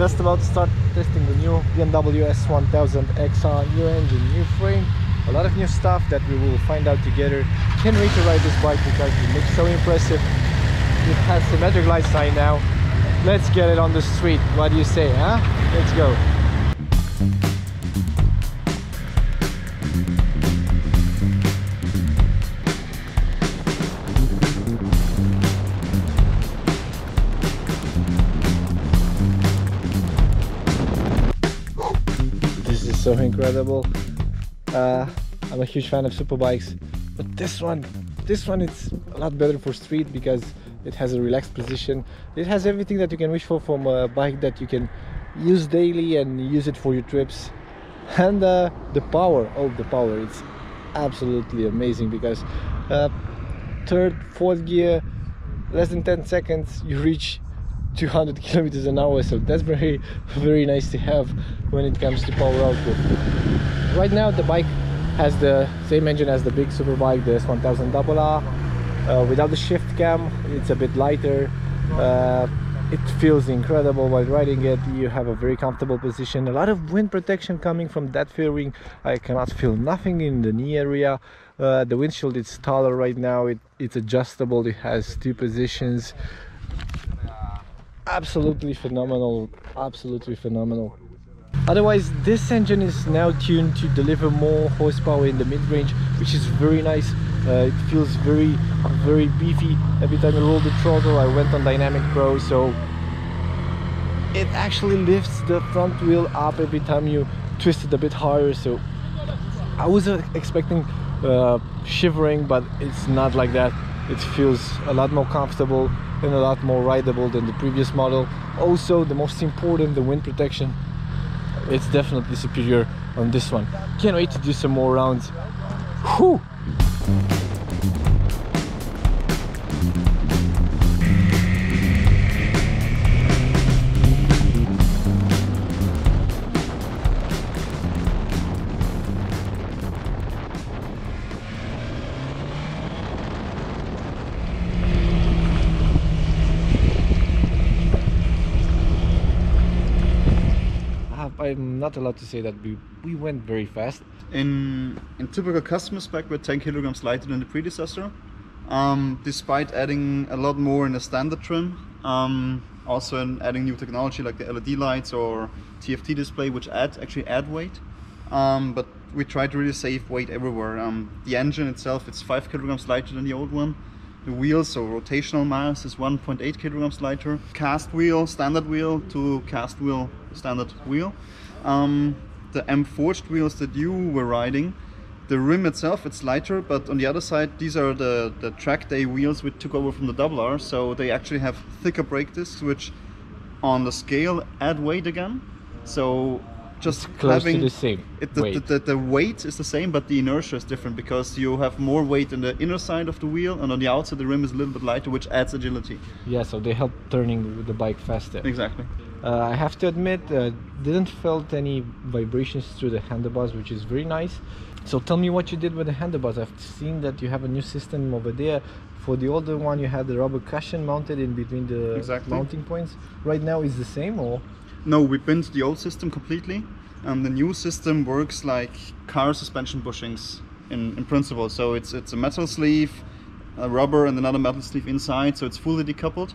Just about to start testing the new BMW S1000XR, new engine, new frame, a lot of new stuff that we will find out together. Can't wait to ride this bike because it looks so impressive. It has symmetric light sign now. Let's get it on the street. What do you say, huh? Let's go. So incredible. I'm a huge fan of superbikes, but this one it's a lot better for street because it has a relaxed position. It has everything that you can wish for from a bike that you can use daily and use it for your trips. And the power, it's absolutely amazing because third, fourth gear, less than 10 seconds you reach 200 kilometers an hour, so that's very nice to have when it comes to power output. Right now the bike has the same engine as the big superbike, the S1000XR. Without the shift cam, it's a bit lighter. It feels incredible while riding it. You have a very comfortable position, a lot of wind protection coming from that fairing. I cannot feel nothing in the knee area. The windshield is taller right now, it's adjustable, it has two positions. Absolutely phenomenal, absolutely phenomenal. Otherwise, this engine is now tuned to deliver more horsepower in the mid-range, which is very nice. It feels very beefy. Every time I roll the throttle, I went on Dynamic Pro, so it actually lifts the front wheel up every time you twist it a bit higher. So I was expecting shivering, but it's not like that. It feels a lot more comfortable and a lot more rideable than the previous model. Also, the most important, the wind protection, it's definitely superior on this one. Can't wait to do some more rounds. Whew! I'm not allowed to say that we went very fast. In typical customer spec, we're 10 kilograms lighter than the predecessor, despite adding a lot more in the standard trim. Also in adding new technology like the LED lights or TFT display, which actually add weight. But we try to really save weight everywhere. The engine itself, it's 5 kilograms lighter than the old one. The wheels, so rotational mass, is 1.8 kilograms lighter. Cast wheel, standard wheel to cast wheel, standard wheel. The M forged wheels that you were riding, the rim itself, it's lighter, but on the other side, these are the track day wheels we took over from the RR, so they actually have thicker brake discs, which on the scale add weight again. So just it's close to the same weight. The weight is the same, but the inertia is different because you have more weight in the inner side of the wheel, and on the outside the rim is a little bit lighter, which adds agility. Yeah, so they help turning the bike faster. Exactly. I have to admit, didn't felt any vibrations through the handlebars, which is very nice. So tell me what you did with the handlebars. I've seen that you have a new system over there. For the older one, you had the rubber cushion mounted in between the mounting points. Right now, is the same or? No, we binned the old system completely. The new system works like car suspension bushings in principle. So it's a metal sleeve, a rubber and another metal sleeve inside, so it's fully decoupled.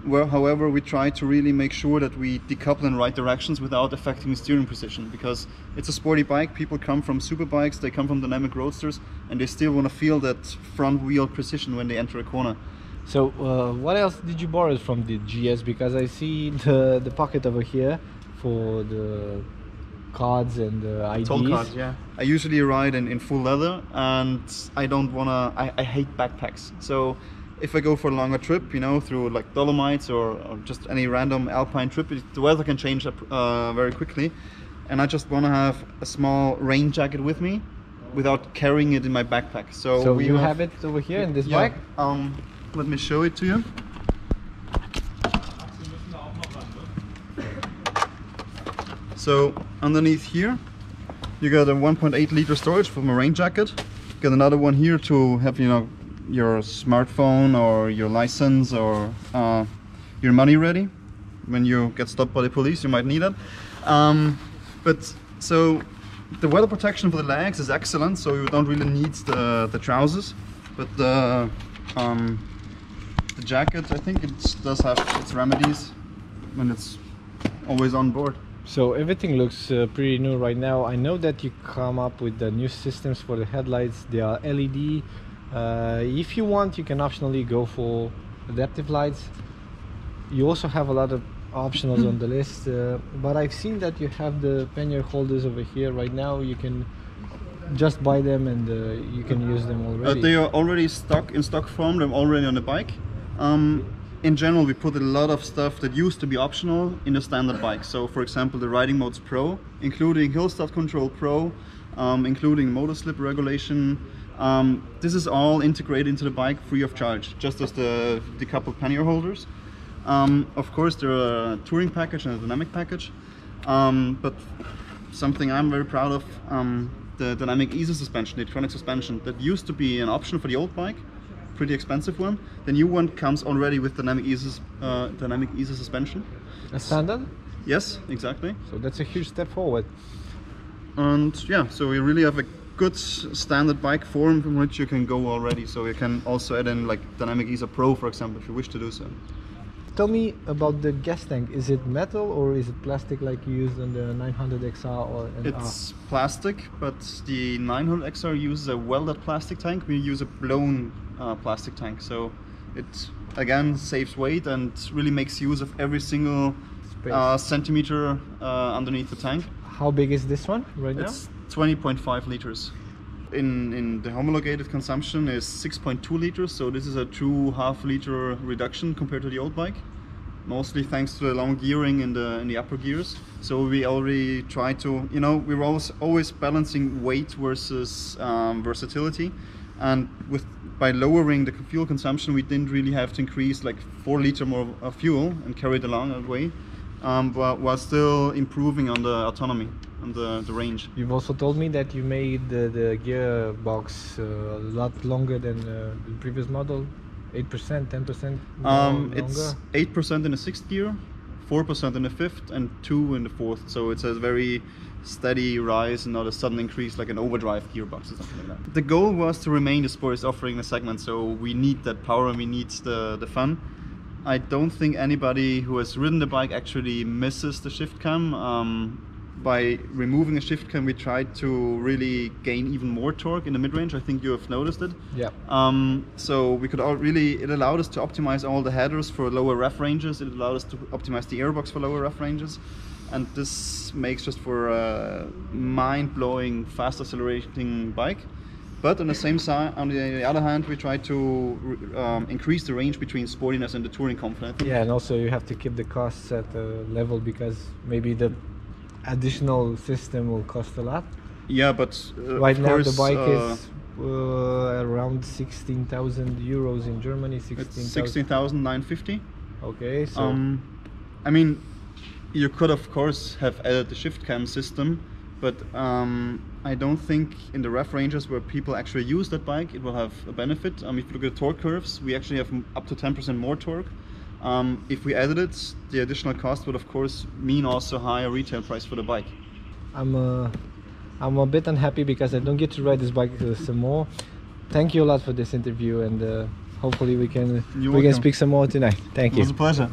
However, we try to really make sure that we decouple in right directions without affecting the steering position, because it's a sporty bike. People come from super bikes, they come from dynamic roadsters, and they still want to feel that front wheel precision when they enter a corner. So what else did you borrow from the GS? Because I see the pocket over here for the cards and the IDs. Toll cards, yeah. I usually ride in full leather, and I don't wanna. I hate backpacks. So if I go for a longer trip, you know, through like Dolomites or just any random alpine trip, the weather can change very quickly, and I just want to have a small rain jacket with me without carrying it in my backpack. So you have it over here in this bike? Let me show it to you. So underneath here you got a 1.8 liter storage for my rain jacket. Got another one here to have, you know, your smartphone or your license or your money ready. when you get stopped by the police, you might need it. But so the weather protection for the legs is excellent, so you don't really need the trousers. But the jacket, I think it does have its remedies when it's always on board. So everything looks pretty new right now. I know that you come up with the new systems for the headlights. They are LED. If you want, you can optionally go for adaptive lights. You also have a lot of optionals on the list, but I've seen that you have the pannier holders over here right now. You can just buy them and you can use them already. They are already in stock form. They're already on the bike. In general, we put a lot of stuff that used to be optional in the standard bike. So for example, the Riding Modes Pro, including Hill Start Control Pro, including motor slip regulation. This is all integrated into the bike free of charge, just as the decoupled pannier holders. Of course, there are a touring package and a dynamic package, but something I'm very proud of, the dynamic easy suspension, the electronic suspension, that used to be an option for the old bike, pretty expensive one. The new one comes already with dynamic easy suspension. A standard? Yes, exactly. So that's a huge step forward. And yeah, so we really have a good standard bike form from which you can go already. So you can also add in like Dynamic ESA Pro, for example, if you wish to do so. Tell me about the gas tank. Is it metal or is it plastic like you used on the 900XR or an It's plastic, but the 900XR uses a welded plastic tank. We use a blown plastic tank, so it again saves weight and really makes use of every single centimeter underneath the tank. How big is this one right now? It's 20.5 liters. In the homologated consumption is 6.2 liters, so this is a true half-liter reduction compared to the old bike. Mostly thanks to the long gearing in the upper gears. So we already try to, you know, we were always balancing weight versus versatility, and by lowering the fuel consumption, we didn't really have to increase like 4 liters more of fuel and carry it along that way, while still improving on the autonomy and the range. You've also told me that you made the gearbox a lot longer than the previous model. 8%, 10% longer? It's 8% in the 6th gear, 4% in the 5th, and 2 in the 4th. So it's a very steady rise and not a sudden increase like an overdrive gearbox or something like that. The goal was to remain the sportiest offering in the segment, so we need that power and we need the fun. I don't think anybody who has ridden the bike actually misses the shift cam. By removing the shift cam, we tried to really gain even more torque in the mid-range. I think you have noticed it. Yeah. So we could it allowed us to optimize all the headers for lower ref ranges. It allowed us to optimize the airbox for lower ref ranges. And this makes just for a mind-blowing, fast accelerating bike. But on the same side, on the other hand, we try to increase the range between sportiness and the touring comfort. Yeah, and also you have to keep the costs at a level because maybe the additional system will cost a lot. Yeah, but right now the bike is around 16,000 euros in Germany. 16,950. Okay, so I mean, you could of course have added the shift cam system, but I don't think in the ref ranges where people actually use that bike it will have a benefit. If you look at the torque curves, we actually have up to 10% more torque. If we added it, the additional cost would of course mean also higher retail price for the bike. I'm a bit unhappy because I don't get to ride this bike some more. Thank you a lot for this interview, and hopefully we can speak some more tonight. Thank you. It was a pleasure.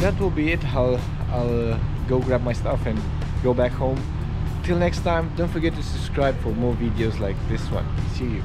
That will be it. I'll go grab my stuff and go back home. Till next time, don't forget to subscribe for more videos like this one. See you.